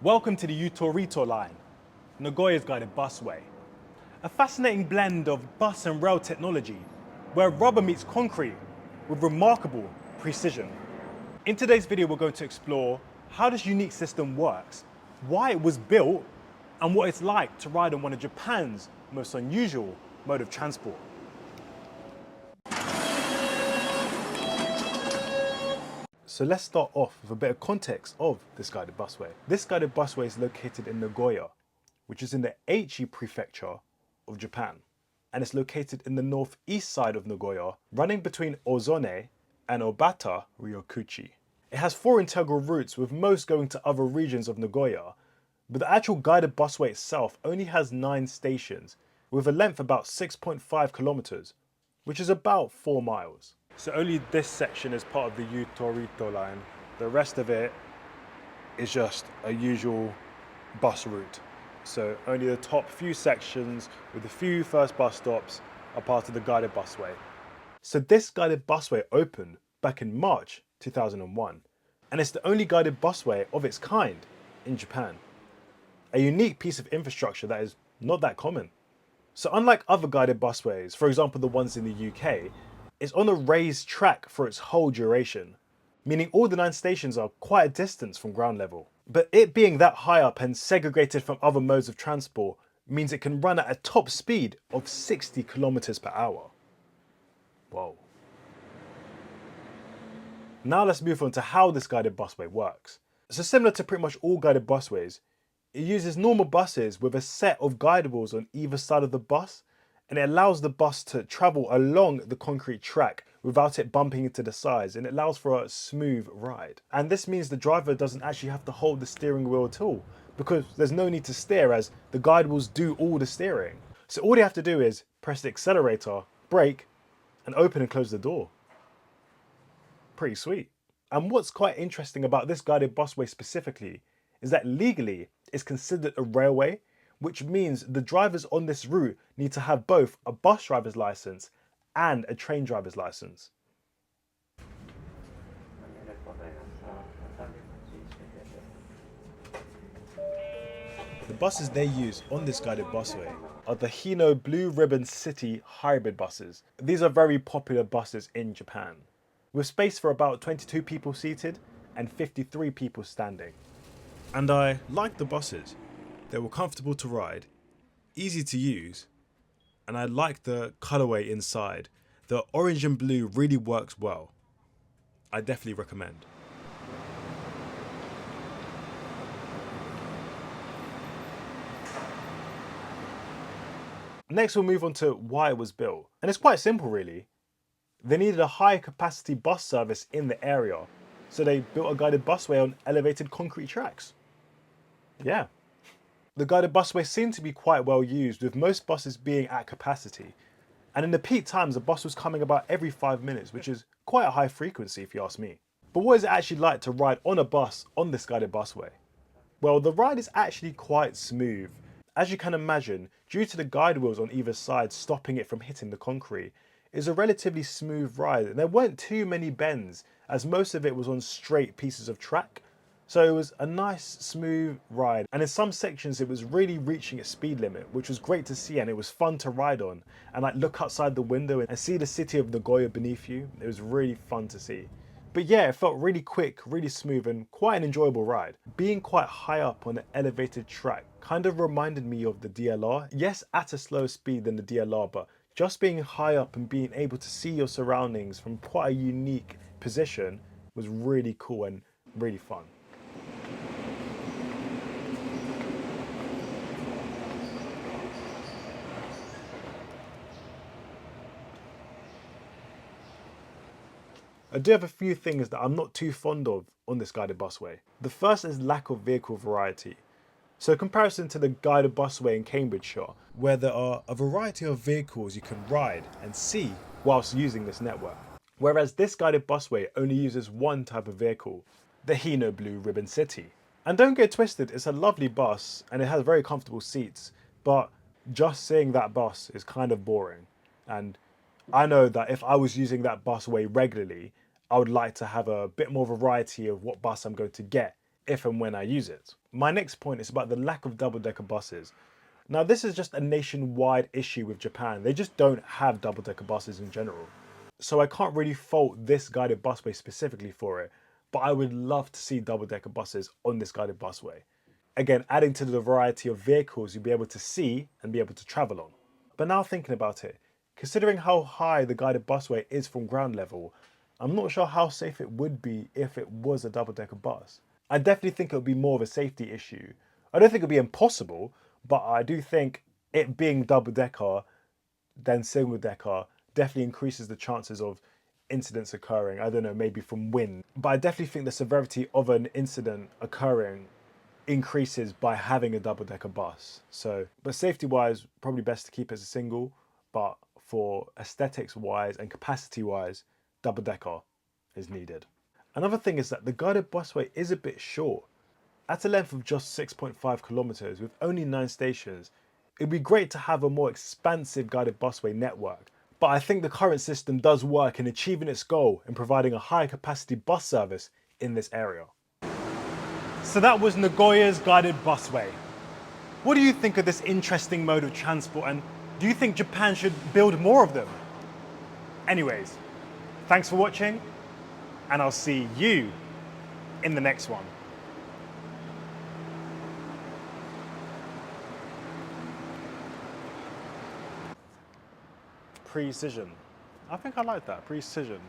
Welcome to the Utorito line, Nagoya's guided busway. A fascinating blend of bus and rail technology where rubber meets concrete with remarkable precision. In today's video, we're going to explore how this unique system works, why it was built, and what it's like to ride on one of Japan's most unusual mode of transport. So let's start off with a bit of context of this guided busway. This guided busway is located in Nagoya, which is in the Aichi prefecture of Japan. And it's located in the northeast side of Nagoya, running between Ozone and Obata Ryokuchi. It has 4 integral routes, with most going to other regions of Nagoya, but the actual guided busway itself only has 9 stations, with a length about 6.5 kilometers, which is about 4 miles. So only this section is part of the Utorito line. The rest of it is just a usual bus route. So only the top few sections with a few first bus stops are part of the guided busway. So this guided busway opened back in March 2001, and it's the only guided busway of its kind in Japan. A unique piece of infrastructure that is not that common. So unlike other guided busways, for example the ones in the UK, it's on a raised track for its whole duration, meaning all the 9 stations are quite a distance from ground level. But it being that high up and segregated from other modes of transport means it can run at a top speed of 60 kilometers per hour. Whoa. Now let's move on to how this guided busway works. So similar to pretty much all guided busways, it uses normal buses with a set of guidables on either side of the bus, and it allows the bus to travel along the concrete track without it bumping into the sides, and it allows for a smooth ride. And this means the driver doesn't actually have to hold the steering wheel at all, because there's no need to steer, as the guidables do all the steering. So all you have to do is press the accelerator, brake, and open and close the door. Pretty sweet. And what's quite interesting about this guided busway specifically is that legally it's considered a railway, which means the drivers on this route need to have both a bus driver's license and a train driver's license. The buses they use on this guided busway are the Hino Blue Ribbon City hybrid buses. These are very popular buses in Japan, with space for about 22 people seated and 53 people standing. And I like the buses. They were comfortable to ride, easy to use, and I like the colorway inside. The orange and blue really works well. I definitely recommend. Next we'll move on to why it was built. And it's quite simple really. They needed a high capacity bus service in the area, so they built a guided busway on elevated concrete tracks. Yeah. The guided busway seemed to be quite well used, with most buses being at capacity. And in the peak times, a bus was coming about every 5 minutes, which is quite a high frequency if you ask me. But what is it actually like to ride on a bus on this guided busway? Well, the ride is actually quite smooth. As you can imagine, due to the guide wheels on either side stopping it from hitting the concrete, it's a relatively smooth ride. And there weren't too many bends, as most of it was on straight pieces of track. So it was a nice smooth ride, and in some sections it was really reaching its speed limit, which was great to see, and it was fun to ride on and like look outside the window and see the city of Nagoya beneath you. It was really fun to see. But yeah, it felt really quick, really smooth, and quite an enjoyable ride. Being quite high up on an elevated track kind of reminded me of the DLR. Yes, at a slower speed than the DLR, but just being high up and being able to see your surroundings from quite a unique position was really cool and really fun. I do have a few things that I'm not too fond of on this guided busway. The first is lack of vehicle variety. So in comparison to the guided busway in Cambridgeshire, where there are a variety of vehicles you can ride and see whilst using this network. Whereas this guided busway only uses one type of vehicle, the Hino Blue Ribbon City. And don't get twisted, it's a lovely bus and it has very comfortable seats, but just seeing that bus is kind of boring. And I know that if I was using that busway regularly, I would like to have a bit more variety of what bus I'm going to get if and when I use it. My next point is about the lack of double-decker buses. Now, this is just a nationwide issue with Japan. They just don't have double-decker buses in general. So I can't really fault this guided busway specifically for it, but I would love to see double-decker buses on this guided busway. Again, adding to the variety of vehicles you'll be able to see and be able to travel on. But now thinking about it, considering how high the guided busway is from ground level, I'm not sure how safe it would be if it was a double-decker bus. I definitely think it would be more of a safety issue. I don't think it would be impossible, but I do think it being double-decker than single-decker definitely increases the chances of incidents occurring. I don't know, maybe from wind. But I definitely think the severity of an incident occurring increases by having a double-decker bus. So, but safety-wise, probably best to keep it as a single, but for aesthetics-wise and capacity-wise, double-decker is needed. Another thing is that the guided busway is a bit short. At a length of just 6.5 kilometers with only 9 stations, it'd be great to have a more expansive guided busway network. But I think the current system does work in achieving its goal in providing a high capacity bus service in this area. So that was Nagoya's guided busway. What do you think of this interesting mode of transport, and do you think Japan should build more of them? Anyways, thanks for watching, and I'll see you in the next one. Precision. I think I like that, precision.